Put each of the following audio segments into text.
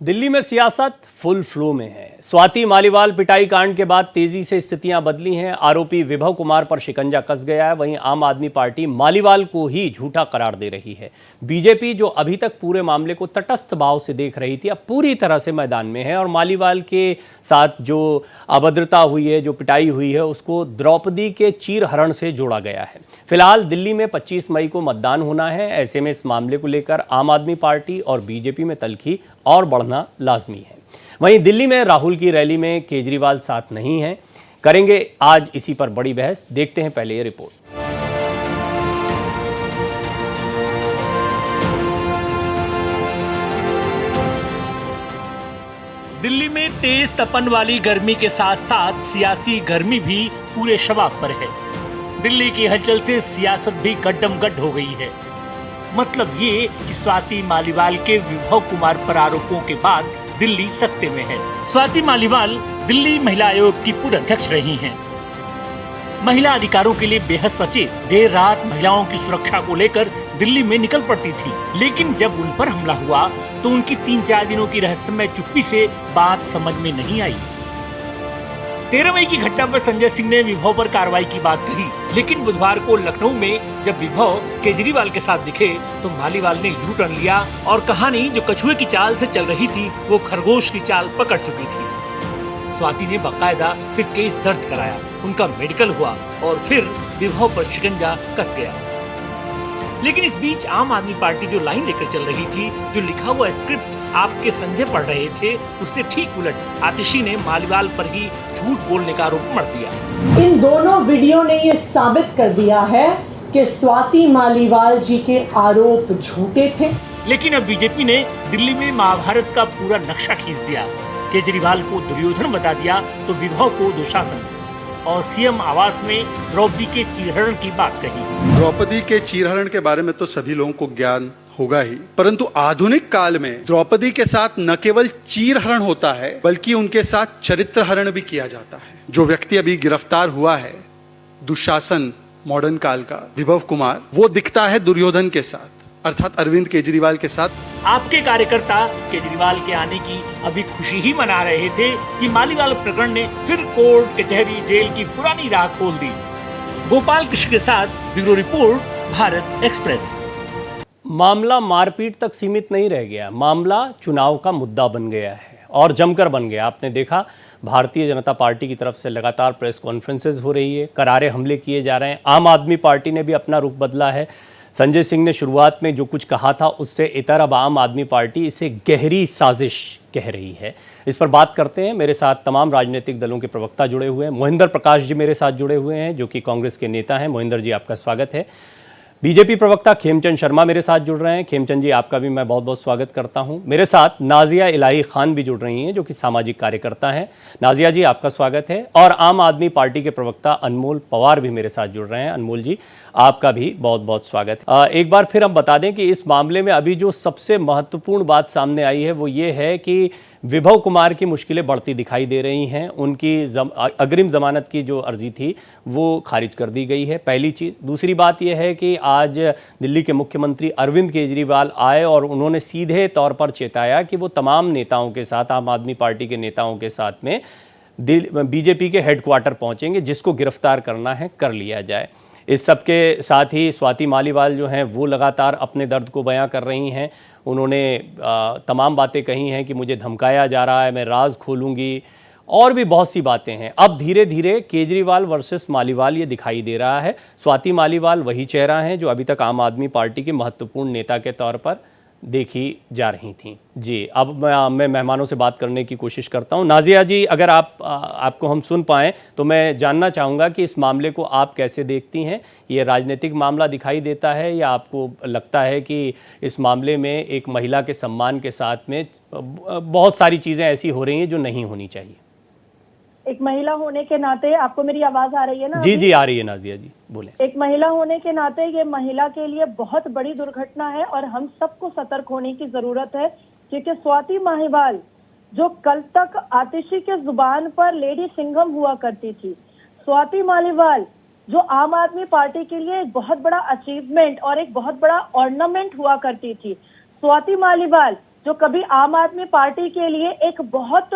दिल्ली में सियासत full flow में है। स्वाति मालीवाल पिटाई कांड के बाद तेजी से स्थितियां बदली हैं। आरोपी विभव कुमार पर शिकंजा कस गया है। वहीं आम आदमी पार्टी मालीवाल को ही झूठा करार दे रही है। बीजेपी, जो अभी तक पूरे मामले को तटस्थ भाव से देख रही थी, अब पूरी तरह से मैदान में है और मालीवाल के साथ जो अभद्रता हुई है, जो पिटाई हुई है, उसको द्रौपदी के चीरहरण से जोड़ा गया है। फिलहाल दिल्ली में 25 मई को मतदान होना है। ऐसे में इस मामले को लेकर आम आदमी पार्टी और बीजेपी में तल्खी और बढ़ना लाजमी है। वहीं दिल्ली में राहुल की रैली में केजरीवाल साथ नहीं हैं। करेंगे आज इसी पर बड़ी बहस। देखते हैं पहले ये रिपोर्ट। दिल्ली में तेज तपन वाली गर्मी के साथ साथ सियासी गर्मी भी पूरे शबाब पर है। दिल्ली की हलचल से सियासत भी गड्डम गड्ढ हो गई है। मतलब ये कि स्वाति मालीवाल के विभव कुमार पर आरोपों के बाद दिल्ली सत्ते में है। स्वाति मालीवाल दिल्ली महिला आयोग की पूर्व अध्यक्ष रही हैं। महिला अधिकारों के लिए बेहद सचेत, देर रात महिलाओं की सुरक्षा को लेकर दिल्ली में निकल पड़ती थी। लेकिन जब उन पर हमला हुआ तो उनकी 3-4 दिनों की रहस्यमय चुप्पी से बात समझ में नहीं आई। 13 मई की घटना पर संजय सिंह ने विभव पर कार्रवाई की बात कही, लेकिन बुधवार को लखनऊ में जब विभव केजरीवाल के साथ दिखे तो मालीवाल ने यू टर्न लिया और कहानी जो कछुए की चाल से चल रही थी वो खरगोश की चाल पकड़ चुकी थी। स्वाति ने बाकायदा फिर केस दर्ज कराया, उनका मेडिकल हुआ और फिर विभव पर शिकंजा कस गया। लेकिन इस बीच आम आदमी पार्टी जो लाइन लेकर चल रही थी, जो लिखा हुआ स्क्रिप्ट आपके संजय पढ़ रहे थे, उससे ठीक उलट आतिशी ने मालीवाल पर ही झूठ बोलने का आरोप मढ़ दिया। इन दोनों वीडियो ने ये साबित कर दिया है कि स्वाति मालीवाल जी के आरोप झूठे थे। लेकिन अब बीजेपी ने दिल्ली में महाभारत का पूरा नक्शा खींच दिया। केजरीवाल को दुर्योधन बता दिया तो विभव को दुशासन, और सीएम आवास में द्रौपदी के चीरहरण की बात कही। द्रौपदी के चीरहरण के बारे में तो सभी लोगों को ज्ञान होगा ही, परंतु आधुनिक काल में द्रौपदी के साथ न केवल चीरहरण होता है बल्कि उनके साथ चरित्र हरण भी किया जाता है। जो व्यक्ति अभी गिरफ्तार हुआ है दुशासन मॉडर्न काल का, विभव कुमार, वो दिखता है दुर्योधन के साथ, अर्थात अरविंद केजरीवाल के साथ। आपके कार्यकर्ता केजरीवाल के आने की अभी खुशी ही मना रहे थे कि मालीवाल प्रकरण ने फिर कोर्ट, कचहरी, जेल की पुरानी राह खोल दी। गोपाल कृष्ण के साथ ब्यूरो रिपोर्ट, भारत एक्सप्रेस। मामला मारपीट तक सीमित नहीं रह गया, मामला चुनाव का मुद्दा बन गया है और जमकर बन गया। आपने देखा भारतीय जनता पार्टी की तरफ से लगातार प्रेस कॉन्फ्रेंसेज हो रही है, करारे हमले किए जा रहे हैं। आम आदमी पार्टी ने भी अपना रुख बदला है। संजय सिंह ने शुरुआत में जो कुछ कहा था उससे इतर अब आम आदमी पार्टी इसे गहरी साजिश कह रही है। इस पर बात करते हैं। मेरे साथ तमाम राजनीतिक दलों के प्रवक्ता जुड़े हुए हैं। मोहिंदर प्रकाश जी मेरे साथ जुड़े हुए हैं, जो कि कांग्रेस के नेता हैं। मोहिंदर जी, आपका स्वागत है। बीजेपी प्रवक्ता खेमचंद शर्मा मेरे साथ जुड़ रहे हैं। खेमचंद जी, आपका भी मैं बहुत बहुत स्वागत करता हूं। मेरे साथ नाजिया इलाही खान भी जुड़ रही हैं, जो कि सामाजिक कार्यकर्ता हैं। नाजिया जी, आपका स्वागत है। और आम आदमी पार्टी के प्रवक्ता अनमोल पवार भी मेरे साथ जुड़ रहे हैं। अनमोल जी, आपका भी बहुत बहुत स्वागत है। एक बार फिर हम बता दें कि इस मामले में अभी जो सबसे महत्वपूर्ण बात सामने आई है वो ये है कि विभव कुमार की मुश्किलें बढ़ती दिखाई दे रही हैं। उनकी अग्रिम जमानत की जो अर्जी थी वो खारिज कर दी गई है, पहली चीज़। दूसरी बात यह है कि आज दिल्ली के मुख्यमंत्री अरविंद केजरीवाल आए और उन्होंने सीधे तौर पर चेताया कि वो तमाम नेताओं के साथ, आम आदमी पार्टी के नेताओं के साथ में बीजेपी के हेडक्वार्टर पहुंचेंगे, जिसको गिरफ्तार करना है कर लिया जाए। इस सब के साथ ही स्वाति मालीवाल जो हैं वो लगातार अपने दर्द को बयां कर रही हैं। उन्होंने तमाम बातें कही हैं कि मुझे धमकाया जा रहा है, मैं राज खोलूंगी, और भी बहुत सी बातें हैं। अब धीरे धीरे केजरीवाल वर्सेस मालीवाल ये दिखाई दे रहा है। स्वाति मालीवाल वही चेहरा हैं जो अभी तक आम आदमी पार्टी के महत्वपूर्ण नेता के तौर पर देखी जा रही थी। जी, अब मैं मेहमानों से बात करने की कोशिश करता हूं। नाजिया जी, अगर आपको हम सुन पाएँ तो मैं जानना चाहूँगा कि इस मामले को आप कैसे देखती हैं। ये राजनीतिक मामला दिखाई देता है या आपको लगता है कि इस मामले में एक महिला के सम्मान के साथ में बहुत सारी चीज़ें ऐसी हो रही हैं जो नहीं होनी चाहिए? एक महिला होने के नाते, आपको मेरी आवाज आ रही है ना? जी जी, आ रही है। नाजिया जी बोले। एक महिला होने के नाते ये महिला के लिए बहुत बड़ी दुर्घटना है और हम सबको सतर्क होने की जरूरत है, क्योंकि स्वाति मालीवाल जो कल तक आतिशी के जुबान पर लेडी सिंघम हुआ करती थी, स्वाति मालीवाल जो आम आदमी पार्टी के लिए एक बहुत बड़ा अचीवमेंट और एक बहुत बड़ा ऑर्नामेंट हुआ करती थी, स्वाति मालीवाल जो कभी आम आदमी पार्टी के लिए एक बहुत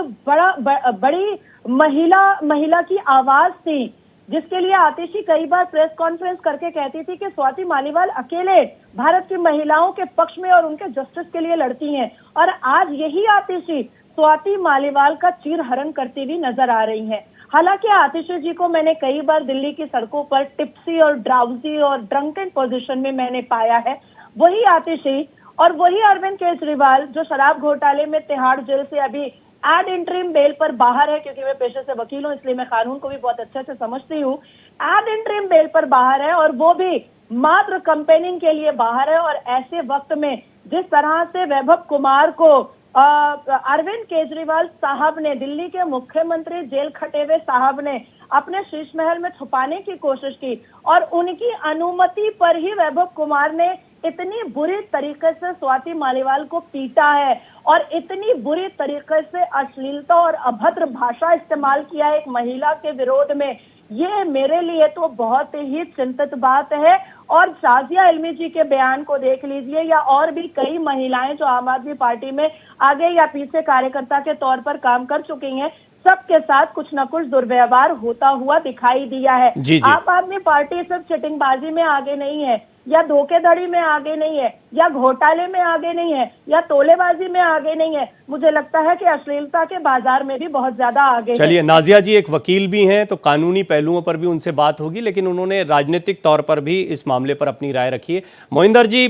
बड़ी महिला की आवाज थी, जिसके लिए आतिशी कई बार प्रेस कॉन्फ्रेंस करके कहती थी कि स्वाति मालीवाल अकेले भारत की महिलाओं के पक्ष में और उनके जस्टिस के लिए लड़ती हैं, और आज यही आतिशी स्वाति मालीवाल का चीरहरण करती हुई नजर आ रही हैं। हालांकि आतिशी जी को मैंने कई बार दिल्ली की सड़कों पर टिप्सी और ड्राउजी और ड्रंकन पोजीशन में मैंने पाया है। वही आतिशी और वही अरविंद केजरीवाल जो शराब घोटाले में तिहाड़ जेल से अभी एड इंटरिम बेल पर बाहर है, क्योंकि मैं पेशे से वकील हूं इसलिए मैं कानून को भी बहुत अच्छे से समझती हूँ। एड इंटरिम बेल पर बाहर है और वो भी मात्र कैंपेनिंग के लिए बाहर है। और ऐसे वक्त में जिस तरह से वैभव कुमार को अरविंद केजरीवाल साहब ने, दिल्ली के मुख्यमंत्री जेल खटे हुए साहब ने अपने शीश महल में छुपाने की कोशिश की, और उनकी अनुमति पर ही वैभव कुमार ने इतनी बुरी तरीके से स्वाति मालीवाल को पीटा है और इतनी बुरी तरीके से अश्लीलता और अभद्र भाषा इस्तेमाल किया है एक महिला के विरोध में, ये मेरे लिए तो बहुत ही चिंतित बात है। और शाजिया इल्मी जी के बयान को देख लीजिए, या और भी कई महिलाएं जो आम आदमी पार्टी में आगे या पीछे कार्यकर्ता के तौर पर काम कर चुकी हैं, सबके साथ कुछ न कुछ दुर्व्यवहार होता हुआ दिखाई दिया है। आम आदमी पार्टी सिर्फ चिटिंगबाजी में आगे नहीं है, या धोखेधड़ी में आगे नहीं है, या घोटाले में आगे नहीं है, या तोलेबाजी में आगे नहीं है, मुझे लगता है कि अश्लीलता के बाजार में भी बहुत ज्यादा आगे। चलिए, नाजिया जी एक वकील भी हैं, तो कानूनी पहलुओं पर भी उनसे बात होगी, लेकिन उन्होंने राजनीतिक तौर पर भी इस मामले पर अपनी राय रखी है। मोहिंदर जी,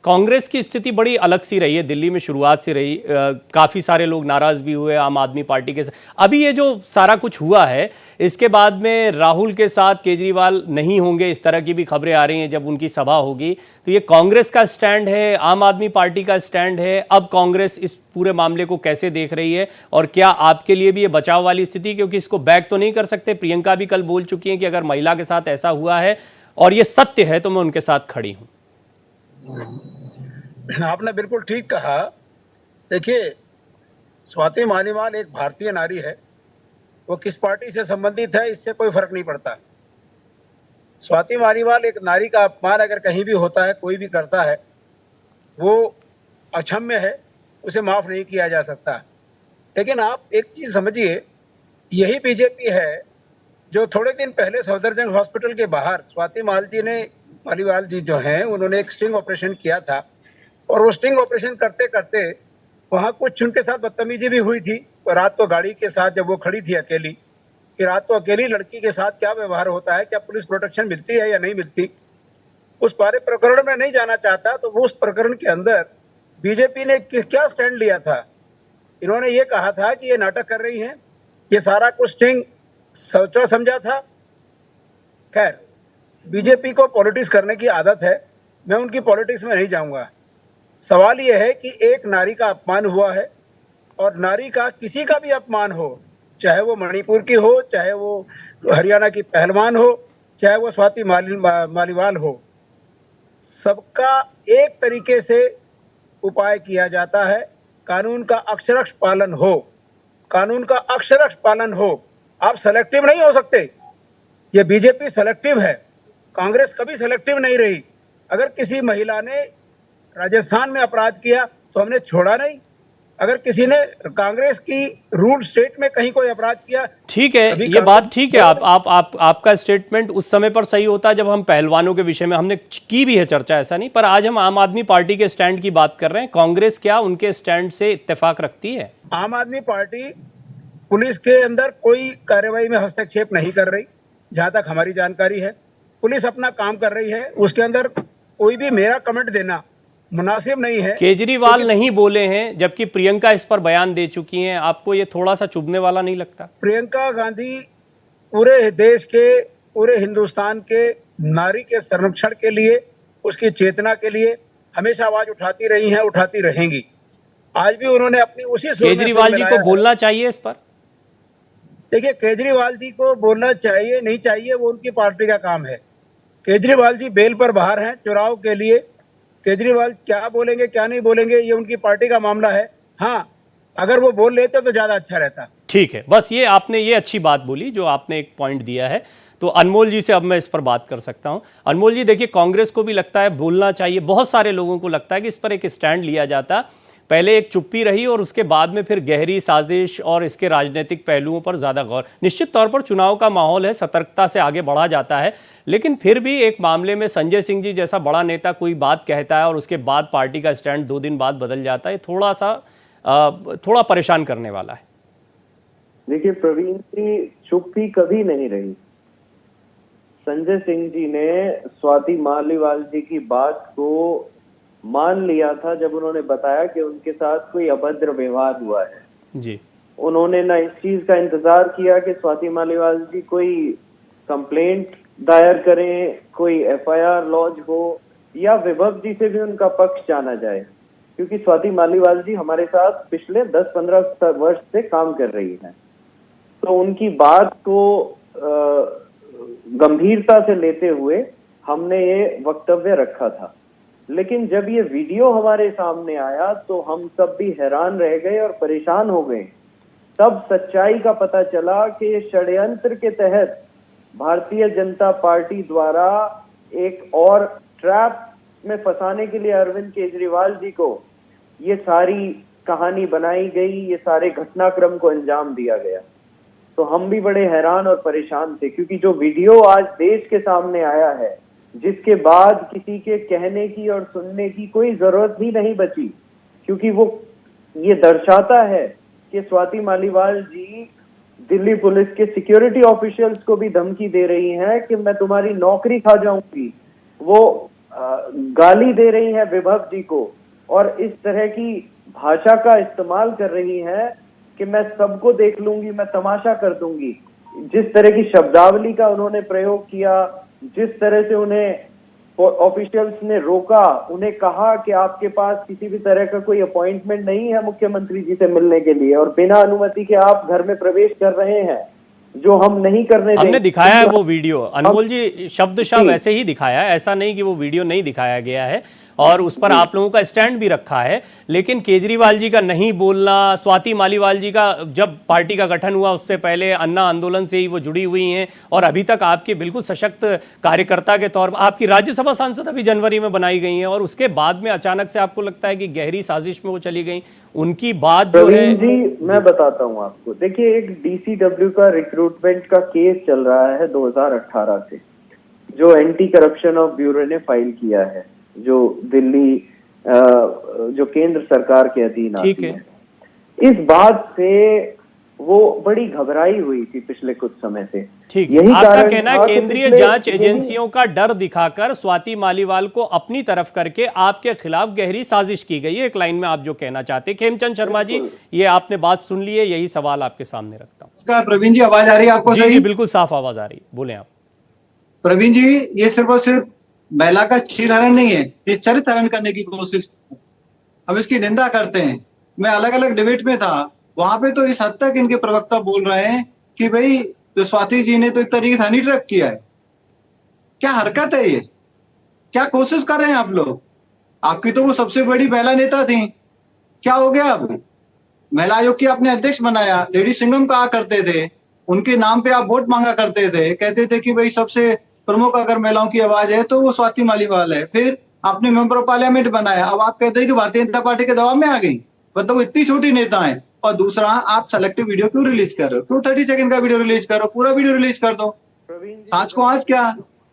कांग्रेस की स्थिति बड़ी अलग सी रही है, दिल्ली में शुरुआत से रही, काफ़ी सारे लोग नाराज़ भी हुए आम आदमी पार्टी के साथ। अभी ये जो सारा कुछ हुआ है, इसके बाद में राहुल के साथ केजरीवाल नहीं होंगे, इस तरह की भी खबरें आ रही हैं जब उनकी सभा होगी। तो ये कांग्रेस का स्टैंड है, आम आदमी पार्टी का स्टैंड है। अब कांग्रेस इस पूरे मामले को कैसे देख रही है, और क्या आपके लिए भी ये बचाव वाली स्थिति, क्योंकि इसको बैक तो नहीं कर सकते। प्रियंका भी कल बोल चुकी हैं कि अगर महिला के साथ ऐसा हुआ है और ये सत्य है तो मैं उनके साथ खड़ी हूँ। आपने बिल्कुल ठीक कहा। देखिए, स्वाति मालीवाल एक भारतीय नारी है, वो किस पार्टी से संबंधित है इससे कोई फर्क नहीं पड़ता। स्वाति मालीवाल एक नारी का अपमान अगर कहीं भी होता है, कोई भी करता है, वो अक्षम्य है, उसे माफ नहीं किया जा सकता। लेकिन आप एक चीज समझिए, यही बीजेपी है जो थोड़े दिन पहले सफदरजंग हॉस्पिटल के बाहर स्वाति मालीवाल जी जो हैं, उन्होंने एक स्टिंग ऑपरेशन किया था, और वो स्टिंग ऑपरेशन करते करते वहाँ कुछ उनके साथ बदतमीजी भी हुई थी। रात को गाड़ी के साथ जब वो खड़ी थी अकेली, कि रात को अकेली लड़की के साथ क्या व्यवहार होता है, क्या पुलिस प्रोटेक्शन मिलती है या नहीं मिलती, उस बारे प्रकरण में नहीं जाना चाहता। तो वो उस प्रकरण के अंदर बीजेपी ने क्या स्टैंड लिया था? इन्होंने ये कहा था कि ये नाटक कर रही हैं, ये सारा कुछ स्टिंग सोचा समझा था। खैर, बीजेपी को पॉलिटिक्स करने की आदत है, मैं उनकी पॉलिटिक्स में नहीं जाऊंगा। सवाल यह है कि एक नारी का अपमान हुआ है, और नारी का किसी का भी अपमान हो, चाहे वो मणिपुर की हो, चाहे वो हरियाणा की पहलवान हो, चाहे वो स्वाति मालीवाल हो, सबका एक तरीके से उपाय किया जाता है। कानून का अक्षरश पालन हो, कानून का अक्षरश पालन हो। आप सेलेक्टिव नहीं हो सकते। ये बीजेपी सेलेक्टिव है, कांग्रेस कभी सेलेक्टिव नहीं रही। अगर किसी महिला ने राजस्थान में अपराध किया तो हमने छोड़ा नहीं। अगर किसी ने कांग्रेस की रूल स्टेट में कहीं कोई अपराध किया, ठीक है, ये बात ठीक है। आपका स्टेटमेंट उस समय पर सही होता है जब हम पहलवानों के विषय में हमने की भी है चर्चा, ऐसा नहीं। पर आज हम आम आदमी पार्टी के स्टैंड की बात कर रहे हैं। कांग्रेस क्या उनके स्टैंड से इत्तेफाक रखती है? आम आदमी पार्टी पुलिस के अंदर कोई कार्रवाई में हस्तक्षेप नहीं कर रही, जहां तक हमारी जानकारी है। पुलिस अपना काम कर रही है, उसके अंदर कोई भी मेरा कमेंट देना मुनासिब नहीं है। केजरीवाल नहीं बोले हैं, जबकि प्रियंका इस पर बयान दे चुकी हैं। आपको ये थोड़ा सा चुभने वाला नहीं लगता? प्रियंका गांधी पूरे देश के, पूरे हिंदुस्तान के नारी के संरक्षण के लिए, उसकी चेतना के लिए हमेशा आवाज उठाती रही हैं, उठाती रहेंगी। आज भी उन्होंने अपनी उसी केजरीवाल जी को बोलना चाहिए इस पर। देखिए, केजरीवाल जी को बोलना चाहिए नहीं चाहिए, वो उनकी पार्टी का काम है। केजरीवाल जी बेल पर बाहर हैं चुनाव के लिए। केजरीवाल क्या बोलेंगे क्या नहीं बोलेंगे ये उनकी पार्टी का मामला है। हाँ, अगर वो बोल लेते तो ज्यादा अच्छा रहता। ठीक है, बस ये आपने ये अच्छी बात बोली जो आपने एक पॉइंट दिया है। तो अनमोल जी से अब मैं इस पर बात कर सकता हूं। अनमोल जी, देखिए, कांग्रेस को भी लगता है बोलना चाहिए, बहुत सारे लोगों को लगता है कि इस पर एक स्टैंड लिया जाता, पहले एक चुप्पी रही और उसके बाद में फिर गहरी साजिश और इसके राजनीतिक पहलुओं पर ज़्यादा गौर। निश्चित तौर पर चुनाव का माहौल है, सतर्कता से आगे बढ़ा जाता है, लेकिन फिर भी एक मामले में संजय सिंह जी जैसा बड़ा नेता कोई बात कहता है और उसके बाद पार्टी का स्टैंड 2 दिन बाद बदल जाता है, थोड़ा परेशान करने वाला है। देखिए प्रवीण जी, चुप्पी कभी नहीं रही। संजय सिंह जी ने स्वाति मालीवाल जी की बात को मान लिया था जब उन्होंने बताया कि उनके साथ कोई अभद्र व्यवहार हुआ है जी। उन्होंने ना इस चीज का इंतजार किया कि स्वाति मालीवाल जी कोई कंप्लेंट दायर करें, कोई एफआईआर लॉन्च हो या विभव जी से भी उनका पक्ष जाना जाए, क्योंकि स्वाति मालीवाल जी हमारे साथ पिछले 10-15 वर्ष से काम कर रही हैं। तो उनकी बात को गंभीरता से लेते हुए हमने ये वक्तव्य रखा था। लेकिन जब ये वीडियो हमारे सामने आया तो हम सब भी हैरान रह गए और परेशान हो गए। तब सच्चाई का पता चला कि षड्यंत्र के तहत भारतीय जनता पार्टी द्वारा एक और ट्रैप में फंसाने के लिए अरविंद केजरीवाल जी को ये सारी कहानी बनाई गई, ये सारे घटनाक्रम को अंजाम दिया गया। तो हम भी बड़े हैरान और परेशान थे, क्योंकि जो वीडियो आज देश के सामने आया है, जिसके बाद किसी के कहने की और सुनने की कोई जरूरत ही नहीं बची, क्योंकि वो ये दर्शाता है कि स्वाति मालीवाल जी दिल्ली पुलिस के सिक्योरिटी ऑफिशियल्स को भी धमकी दे रही हैं कि मैं तुम्हारी नौकरी खा जाऊंगी। वो गाली दे रही है विभव जी को और इस तरह की भाषा का इस्तेमाल कर रही है कि मैं सबको देख लूंगी, मैं तमाशा कर दूंगी। जिस तरह की शब्दावली का उन्होंने प्रयोग किया, जिस तरह से उन्हें ऑफिशियल्स ने रोका, उन्हें कहा कि आपके पास किसी भी तरह का कोई अपॉइंटमेंट नहीं है मुख्यमंत्री जी से मिलने के लिए और बिना अनुमति के आप घर में प्रवेश कर रहे हैं, जो हम नहीं करने देंगे। हमने दिखाया है वो वीडियो, अनमोल जी, शब्दशः वैसे ही दिखाया है, ऐसा नहीं कि वो वीडियो नहीं दिखाया गया है और उस पर आप लोगों का स्टैंड भी रखा है। लेकिन केजरीवाल जी का नहीं बोलना, स्वाति मालीवाल जी का जब पार्टी का गठन हुआ उससे पहले अन्ना आंदोलन से ही वो जुड़ी हुई हैं और अभी तक आपके बिल्कुल सशक्त कार्यकर्ता के तौर पर आपकी राज्यसभा सांसद अभी जनवरी में बनाई गई हैं और उसके बाद में अचानक से आपको लगता है कि गहरी साजिश में वो चली गई, उनकी बात जो है। जी मैं बताता हूँ आपको, देखिए एक डीसीडब्ल्यू का रिक्रूटमेंट का केस चल रहा है 2018 से, जो एंटी करप्शन ऑफ ब्यूरो ने फाइल किया है, जो दिल्ली जो केंद्र सरकार के अधीन आती है। इस बात से वो बड़ी घबराई हुई थी पिछले कुछ समय से। ठीक, यही आपका कहना है केंद्रीय जांच एजेंसियों का डर दिखाकर स्वाति मालीवाल को अपनी तरफ करके आपके खिलाफ गहरी साजिश की गई है, एक लाइन में आप जो कहना चाहते हैं। खेमचंद शर्मा जी, ये आपने बात सुन ली है, यही सवाल आपके सामने रखता हूँ। प्रवीण जी आवाज आ रही है आपको? जी बिल्कुल साफ आवाज आ रही है, बोले आप। प्रवीण जी, ये सिर्फ और सिर्फ महिला का चीरहरण नहीं है, ये चरित्र हरण करने की कोशिश, हम इसकी निंदा करते हैं। मैं अलग अलग डिबेट में था, वहां पे तो इस हद तक इनके प्रवक्ता बोल रहे हैं कि भाई जो स्वाति जी ने तो एक तरीके से हनी ट्रैप किया है। क्या हरकत है ये? क्या कोशिश कर रहे हैं आप लोग? आपकी तो वो सबसे बड़ी महिला नेता थी, क्या हो गया अब? महिला आयोग की आपने अध्यक्ष बनाया, लेडी सिंघम कहा करते थे, उनके नाम पे आप वोट मांगा करते थे, कहते थे कि भाई सबसे प्रमुख अगर महिलाओं की आवाज है तो वो स्वाति मालीवाल है। फिर आपने मेंबर ऑफ पार्लियामेंट बनाया, अब आप कहते हैं कि भारतीय जनता पार्टी के दबाव में आ गई। मतलब वो इतनी छोटी नेता है। और दूसरा, आप सेलेक्टिव वीडियो क्यों रिलीज कर रहे हो? क्यों 30 सेकंड का वीडियो रिलीज करो? पूरा वीडियो रिलीज कर दो। सांच को आज क्या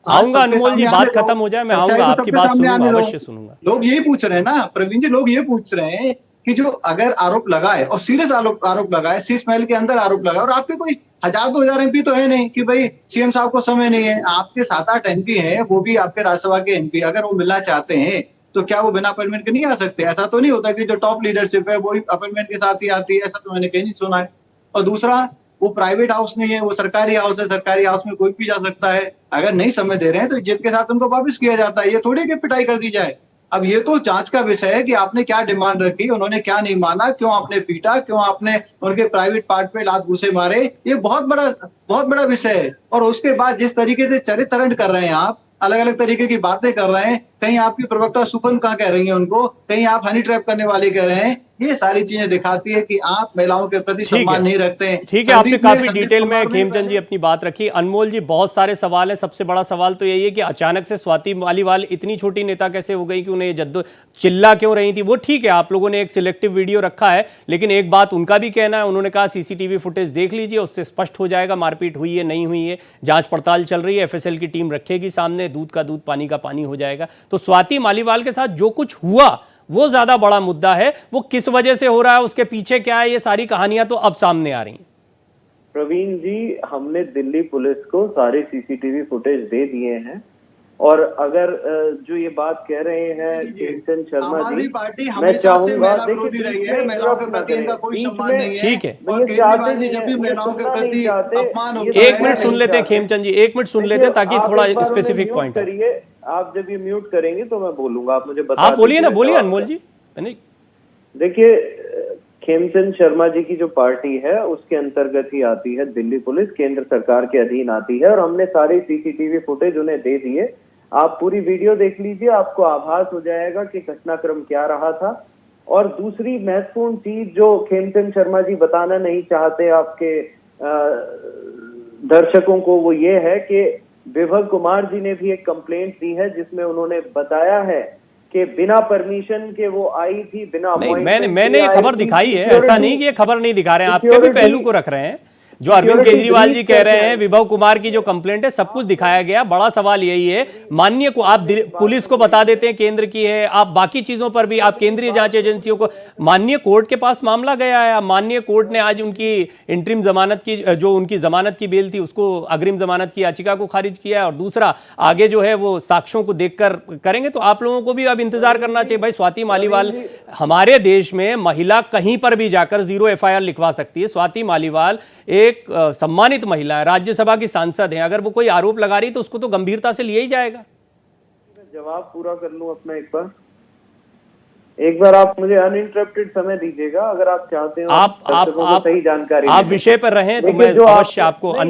आऊंगा अनमोल जी, बात खत्म हो जाए, मैं आऊंगा, आपकी बात सुनूंगा, अवश्य सुनूंगा। लोग यही पूछ रहे हैं ना प्रवीण जी, लोग ये पूछ रहे हैं कि जो अगर आरोप लगाए और सीरियस आरोप लगाए, शीश महल के अंदर आरोप लगाए, और आपके कोई 1000-2000 एमपी तो है नहीं कि भाई सीएम साहब को समय नहीं है, आपके 7-8 एमपी हैं, वो भी आपके राज्यसभा के एमपी, अगर वो मिलना चाहते हैं तो क्या वो बिना अपॉइंटमेंट के नहीं आ सकते? ऐसा तो नहीं होता कि जो टॉप लीडरशिप है वो अपॉइंटमेंट के साथ ही आती है, ऐसा तो मैंने कहीं नहीं सुना है। और दूसरा, वो प्राइवेट हाउस नहीं है, वो सरकारी हाउस है, सरकारी हाउस में कोई भी जा सकता है। अगर नहीं समय दे रहे हैं तो इज्जत के साथ उनको वापस किया जाता है, ये थोड़ी कि पिटाई कर दी जाए। अब ये तो जांच का विषय है कि आपने क्या डिमांड रखी, उन्होंने क्या नहीं माना, क्यों आपने पीटा, क्यों आपने उनके प्राइवेट पार्ट पे लात घूसे मारे, ये बहुत बड़ा विषय है। और उसके बाद जिस तरीके से चरित्र हरण कर रहे हैं आप, अलग अलग तरीके की बातें कर रहे हैं, कहीं आपकी प्रवक्ता सुपन कहाँ कह रही है उनको, कहीं आप हनी ट्रैप करने वाले कह रहे हैं। ये सारी चीजें दिखाती है कि आप महिलाओं के प्रति सम्मान नहीं रखते हैं। ठीक है, आपने काफी डिटेल में खेमचंद जी अपनी बात रखी। अनमोल जी, बहुत सारे सवाल हैं। सबसे बड़ा सवाल तो यही है कि अचानक से स्वाति मालीवाल इतनी छोटी नेता कैसे हो गई कि उन्हें जद्दो चिल्ला क्यों रही थी? वो ठीक है, आप लोगों ने एक सिलेक्टिव वीडियो रखा है, लेकिन एक बात उनका भी कहना है, उन्होंने कहा सीसीटीवी फुटेज देख लीजिए, उससे स्पष्ट हो जाएगा मारपीट हुई है नहीं हुई है। जांच पड़ताल चल रही है, एफएसएल की टीम रखेगी सामने, दूध का दूध पानी का पानी हो जाएगा। तो स्वाति मालीवाल के साथ जो कुछ हुआ वो ज्यादा बड़ा मुद्दा है। वो किस वजह से हो रहा है, उसके पीछे क्या है, ये सारी कहानियां तो अब सामने आ रही हैं। प्रवीण जी, हमने दिल्ली पुलिस को सारे सीसीटीवी फुटेज दे दिए हैं, और अगर जो ये बात कह रहे हैं खेमचंद शर्मा जी, मैं चाहूंगा देखिए ठीक है, एक मिनट सुन लेते हैं खेमचंद जी, एक मिनट सुन लेते हैं ताकि थोड़ा स्पेसिफिक पॉइंट करिए। आप जब ये म्यूट करेंगे तो मैं बोलूंगा, आप मुझे बता, आप बोलिए ना, बोलिए अनमोल जी। नहीं, देखिए खेमचंद शर्मा जी की जो पार्टी है उसके अंतर्गत ही आती है दिल्ली पुलिस, केंद्र सरकार के अधीन आती है, और हमने सारे सीसीटीवी फुटेज उन्हें दे दिए। आप पूरी वीडियो देख लीजिए, आपको आभास हो जाएगा कि घटनाक्रम क्या रहा था। और दूसरी महत्वपूर्ण चीज जो खेमचंद शर्मा जी बताना नहीं चाहते आपके दर्शकों को, वो ये है कि विभव कुमार जी ने भी एक कंप्लेंट दी है जिसमें उन्होंने बताया है कि बिना परमिशन के वो आई थी, बिना नहीं, मैंने ये खबर दिखाई है, ऐसा नहीं कि ये खबर नहीं दिखा रहे हैं, आपके भी पहलू को रख रहे हैं। जो अरविंद केजरीवाल जी कह रहे हैं, विभव कुमार की जो कंप्लेंट है, सब कुछ दिखाया गया। बड़ा सवाल यही है, माननीय को आप पुलिस को बता देते हैं केंद्र की है, आप बाकी चीजों पर भी आप केंद्रीय जांच एजेंसियों को, माननीय कोर्ट के पास मामला गया है। माननीय कोर्ट ने आज उनकी इंटरिम जमानत की, जो उनकी जमानत की बेल थी, उसको अग्रिम जमानत की याचिका को खारिज किया है। और दूसरा, आगे जो है वो साक्ष्यों को देखकर करेंगे। तो आप लोगों को भी अब इंतजार करना चाहिए। भाई, स्वाति मालीवाल, हमारे देश में महिला कहीं पर भी जाकर 0 FIR लिखवा सकती है। स्वाति मालीवाल एक सम्मानित महिला है, राज्यसभा की सांसद है। अगर वो कोई आरोप लगा रही तो उसको तो गंभीरता से लिया ही जाएगा। जवाब पूरा कर लूं अपना एक बार आप मुझे अनइंटरप्टेड समय दीजिएगा, अगर आप चाहते हो आप सही जानकारी, आप विषय पर रहें तो मैं अवश्य आपको मैं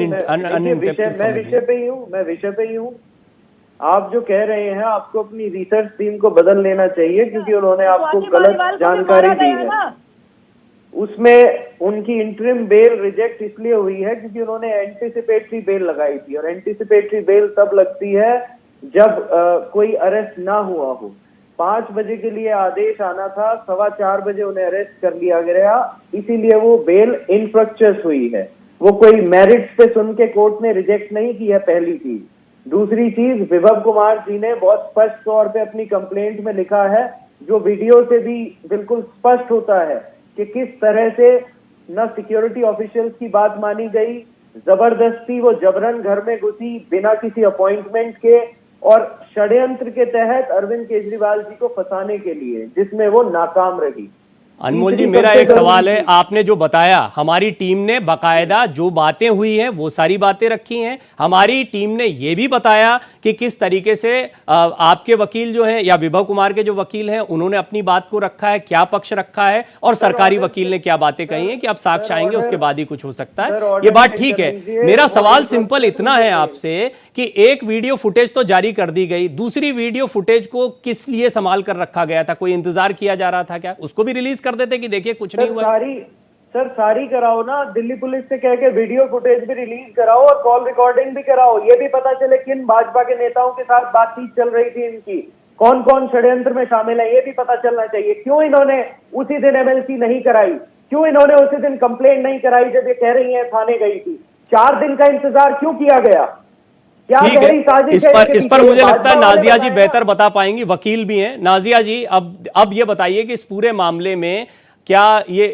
विषय पे ही हूँ। आप जो कह रहे हैं, आपको अपनी रिसर्च टीम को बदल लेना चाहिए, क्योंकि उन्होंने आपको गलत जानकारी दी है। उसमें उनकी इंटरिम बेल रिजेक्ट इसलिए हुई है क्योंकि उन्होंने एंटीसिपेटरी बेल लगाई थी, और एंटीसिपेटरी बेल तब लगती है जब कोई अरेस्ट ना हुआ हो। 5 बजे के लिए आदेश आना था, 4:15 बजे उन्हें अरेस्ट कर लिया गया, इसीलिए वो बेल इनफ्रक्चुअस हुई है। वो कोई मेरिट्स पे सुन के कोर्ट ने रिजेक्ट नहीं की है, पहली चीज। दूसरी चीज, विभव कुमार जी ने बहुत स्पष्ट तौर पे अपनी कंप्लेंट में लिखा है, जो वीडियो से भी बिल्कुल स्पष्ट होता है कि किस तरह से न सिक्योरिटी ऑफिशियल्स की बात मानी गई, जबरदस्ती वो जबरन घर में घुसी बिना किसी अपॉइंटमेंट के, और षड्यंत्र के तहत अरविंद केजरीवाल जी को फंसाने के लिए, जिसमें वो नाकाम रही। अनमोल जी, मेरा एक सवाल है। आपने जो बताया, हमारी टीम ने बाकायदा जो बातें हुई हैं वो सारी बातें रखी हैं। हमारी टीम ने ये भी बताया कि किस तरीके से आपके वकील जो हैं, या विभव कुमार के जो वकील हैं, उन्होंने अपनी बात को रखा है, क्या पक्ष रखा है, और सरकारी वकील ने क्या बातें कही हैं कि अब साक्ष्य आएंगे, उसके बाद ही कुछ हो सकता है। ये बात ठीक है। मेरा सवाल सिंपल इतना है आपसे कि एक वीडियो फुटेज तो जारी कर दी गई, दूसरी वीडियो फुटेज को किस लिए संभाल कर रखा गया था? कोई इंतजार किया जा रहा था क्या? उसको भी रिलीज कर देते कि देखिए कुछ नहीं हुआ। सारी कराओ ना, दिल्ली पुलिस से कह के वीडियो फुटेज भी रिलीज कराओ और कॉल रिकॉर्डिंग भी कराओ। ये भी पता चले किन भाजपा के नेताओं के साथ बातचीत चल रही थी इनकी, कौन कौन षड्यंत्र में शामिल है, ये भी पता चलना चाहिए। क्यों इन्होंने उसी दिन MLC नहीं कराई? क्यों इन्होंने उसी दिन कंप्लेंट नहीं कराई जब ये कह रही है थाने गई थी? 4 दिन का इंतजार क्यों किया गया? ठीक है, इस पर मुझे लगता है नाजिया जी बेहतर बता पाएंगी, वकील भी हैं। नाजिया जी, अब ये बताइए कि इस पूरे मामले में क्या ये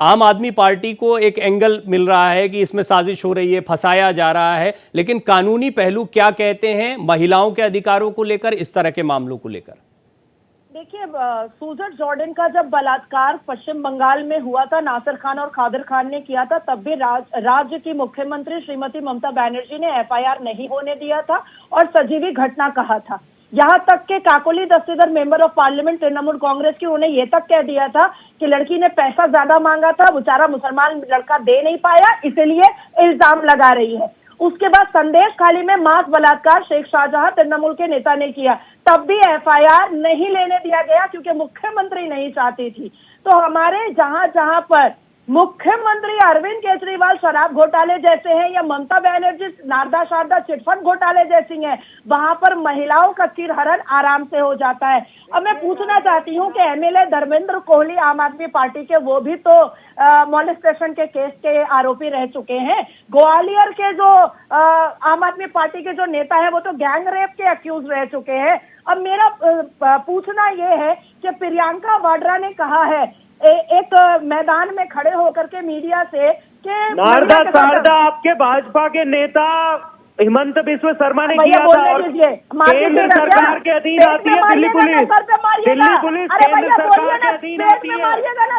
आम आदमी पार्टी को एक एंगल मिल रहा है कि इसमें साजिश हो रही है, फंसाया जा रहा है, लेकिन कानूनी पहलू क्या कहते हैं महिलाओं के अधिकारों को लेकर, इस तरह के मामलों को लेकर? देखिए, सूजन जॉर्डन का जब बलात्कार पश्चिम बंगाल में हुआ था, नासिर खान और कादिर खान ने किया था, तब भी राज्य की मुख्यमंत्री श्रीमती ममता बनर्जी ने FIR नहीं होने दिया था और सजीवी घटना कहा था। यहाँ तक के Kakoli Dastidar member of parliament Trinamool Congress की, उन्हें यह तक कह दिया था कि लड़की ने पैसा ज्यादा मांगा था, बेचारा मुसलमान लड़का दे नहीं पाया, इसीलिए इल्जाम लगा रही है। उसके बाद संदेश खाली में मास बलात्कार शेख शाहजहां तृणमूल के नेता ने किया, तब भी एफआईआर नहीं लेने दिया गया क्योंकि मुख्यमंत्री नहीं चाहती थी। तो हमारे जहां जहां पर मुख्यमंत्री अरविंद केजरीवाल शराब घोटाले जैसे हैं या ममता बनर्जी नारदा शारदा चिटफंड घोटाले जैसी हैं, वहां पर महिलाओं का चिरहरण आराम से हो जाता है। अब मैं पूछना चाहती हूं कि एमएलए धर्मेंद्र कोहली आम आदमी पार्टी के, वो भी तो मॉलेस्टेशन के केस के आरोपी रह चुके हैं। ग्वालियर के जो आम आदमी पार्टी के जो नेता है वो तो गैंग रेप के अक्यूज रह चुके हैं। अब मेरा पूछना ये है कि प्रियंका वाड्रा ने कहा है एक मैदान में खड़े होकर के मीडिया से कि नारदा शारदा आपके भाजपा के नेता हिमंत बिस्व शर्मा ने किया था और केंद्र सरकार के अधीन आती है दिल्ली पुलिस केंद्र सरकार के अधीन आती है।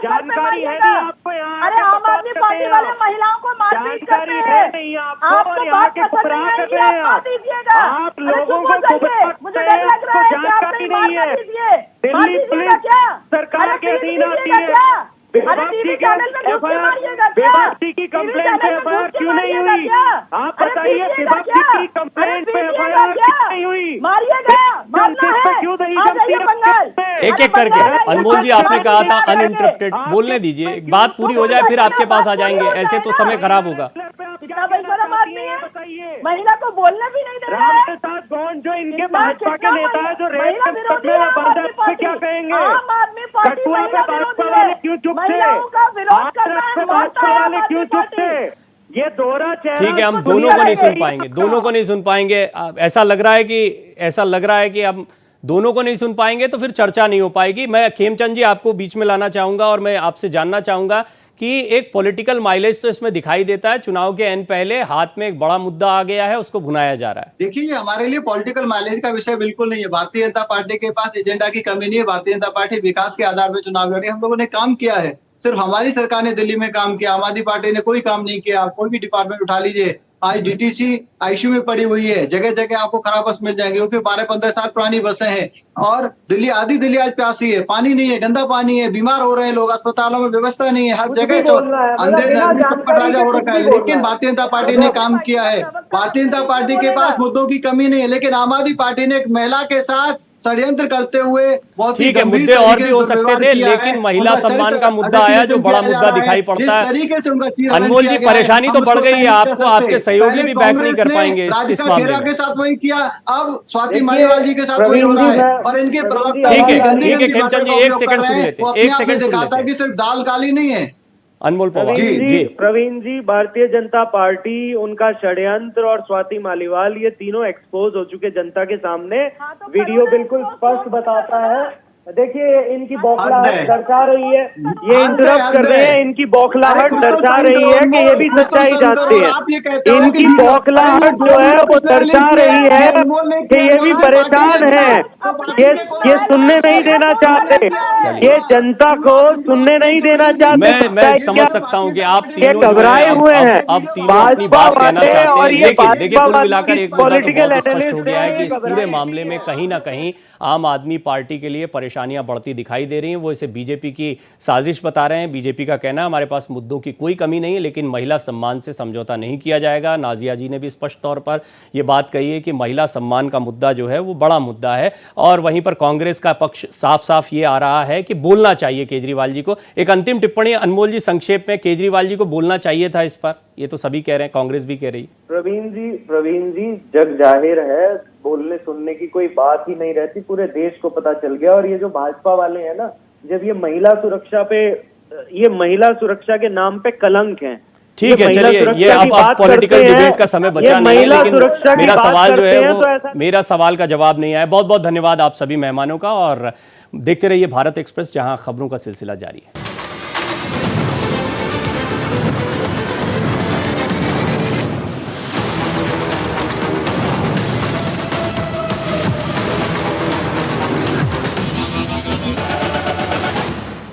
जानकारी है नहीं आपको? यहाँ अरे आम आदमी पार्टी वाले महिलाओं को मारपीट करते हैं, आपको यहाँ के गुमराह कर रहे हैं आप लोगों को जानकारी नहीं है। दिल्ली पुलिस सरकार के अधीन आती है। बेबसी की कंप्लेंट पे एफआईआर क्यों नहीं हुई? आप बताइए, बेबसी की कंप्लेंट पे एफआईआर क्यों नहीं हुई? क्यों नहीं जमती? एक एक करके अनमोल जी, आपने कहा था अनइंटरप्टेड, बोलने दीजिए, एक बात पूरी हो जाए फिर आपके पास आ जाएंगे, ऐसे तो समय खराब होगा। महिला को बोलने भी नहीं दे रहा है। रामप्रसाद गौंड जो इनके भाजपा के नेता है जो रेप के मुकदमे में बंद है, उससे क्या कहेंगे? आम आदमी पार्टी कठुआ पे भाजपा वाले क्यों चुप थे? भाजपा वाले क्यों चुप थे? ये दोहरा चेहरा। ठीक है, हम दोनों को नहीं सुन पाएंगे, दोनों को नहीं सुन पाएंगे। ऐसा लग रहा है कि हम दोनों को नहीं सुन पाएंगे तो फिर चर्चा नहीं हो पाएगी। मैं खेमचंद जी आपको बीच में लाना चाहूंगा और मैं आपसे जानना चाहूंगा कि एक पॉलिटिकल माइलेज तो इसमें दिखाई देता है। चुनाव के एन पहले हाथ में एक बड़ा मुद्दा आ गया है, उसको भुनाया जा रहा है। देखिए, ये हमारे लिए पॉलिटिकल माइलेज का विषय बिल्कुल नहीं है। भारतीय जनता पार्टी के पास एजेंडा की कमी नहीं है। भारतीय जनता पार्टी विकास के आधार पर चुनाव लड़े। हम लोगों ने काम किया है, सिर्फ हमारी सरकार ने दिल्ली में काम किया, आम आदमी पार्टी ने कोई काम नहीं किया। कोई भी डिपार्टमेंट उठा लीजिए, आज डीटीसी आईसीयू में पड़ी हुई है, जगह जगह आपको खराब बस मिल जाएंगे, क्योंकि 12-15 साल पुरानी बसें हैं। और आधी दिल्ली आज प्यासी है, पानी नहीं है, गंदा पानी है, बीमार हो रहे हैं लोग, अस्पतालों में व्यवस्था नहीं है, हर जगह राजा हो रखा है। लेकिन भारतीय जनता पार्टी ने काम किया है। भारतीय जनता पार्टी के पास मुद्दों की कमी नहीं है, लेकिन आम आदमी पार्टी ने एक महिला के साथ षड्यंत्र करते हुए बहुत ही गंभीर मुद्दे और भी हो सकते थे, लेकिन महिला सम्मान का मुद्दा आया जो बड़ा मुद्दा दिखाई पड़ता है। अनमोल जी, परेशानी तो बढ़ गई है आपको, आपके सहयोगी भी बैक नहीं कर पाएंगे इस मामले में। के साथ वही किया, अब स्वाति मालीवाल जी के साथ वही हो रहा है। और इनके प्रवक्ता ठीक है खेमचंद जी, एक सेकंड सुन लेते हैं, एक सेकंड सुन लेते हैं। सिर्फ दाल काली नहीं है। अनमोल पवार जी, प्रवीण जी, भारतीय जनता पार्टी, उनका षड्यंत्र और स्वाति मालीवाल, ये तीनों एक्सपोज हो चुके जनता के सामने। वीडियो बिल्कुल स्पष्ट बताता है। देखिए, इनकी बौखलाहट दर्शा रही है, ये इंटरप्ट कर रहे हैं, इनकी बौखलाहट दर्शा रही है कि ये भी सच्चाई जानते हैं। इनकी बौखलाहट जो है वो दर्शा रही है कि ये भी परेशान है, ये सुनने नहीं देना चाहते, ये जनता को सुनने नहीं देना चाहते। मैं समझ सकता हूं कि आप तीनों घबराए हुए हैं, अब तीनों अपनी बात कहना चाहते हैं, लेकिन देखिए कुल मिलाकर एक मुद्दा तो बहुत स्पष्ट हो गया है कि इस पूरे मामले में कहीं ना कहीं आम आदमी पार्टी के लिए परेशानियां बढ़ती दिखाई दे रही हैं। वो इसे बीजेपी की साजिश बता रहे हैं। बीजेपी का कहना है हमारे पास मुद्दों की कोई कमी नहीं है, लेकिन महिला सम्मान से समझौता नहीं किया जाएगा। नाजिया जी ने भी स्पष्ट तौर पर यह बात कही है कि महिला सम्मान का मुद्दा जो है वो बड़ा मुद्दा है। और वहीं पर कांग्रेस का पक्ष साफ साफ ये आ रहा है कि बोलना चाहिए केजरीवाल जी को। एक अंतिम टिप्पणी अनमोल जी, संक्षेप में, केजरीवाल जी को बोलना चाहिए था इस पर, ये तो सभी कह रहे हैं, कांग्रेस भी कह रही है। प्रवीण जी, जग जाहिर है, बोलने सुनने की कोई बात ही नहीं रहती, पूरे देश को पता चल गया। और ये जो भाजपा वाले हैं ना, जब ये महिला सुरक्षा के नाम पे कलंक हैं। ठीक है, चलिए, ये अब पॉलिटिकल डिबेट का समय बचा नहीं है, लेकिन मेरा सवाल जो है वो, मेरा सवाल का जवाब नहीं आया। बहुत बहुत धन्यवाद आप सभी मेहमानों का, और देखते रहिए भारत एक्सप्रेस, जहां खबरों का सिलसिला जारी है।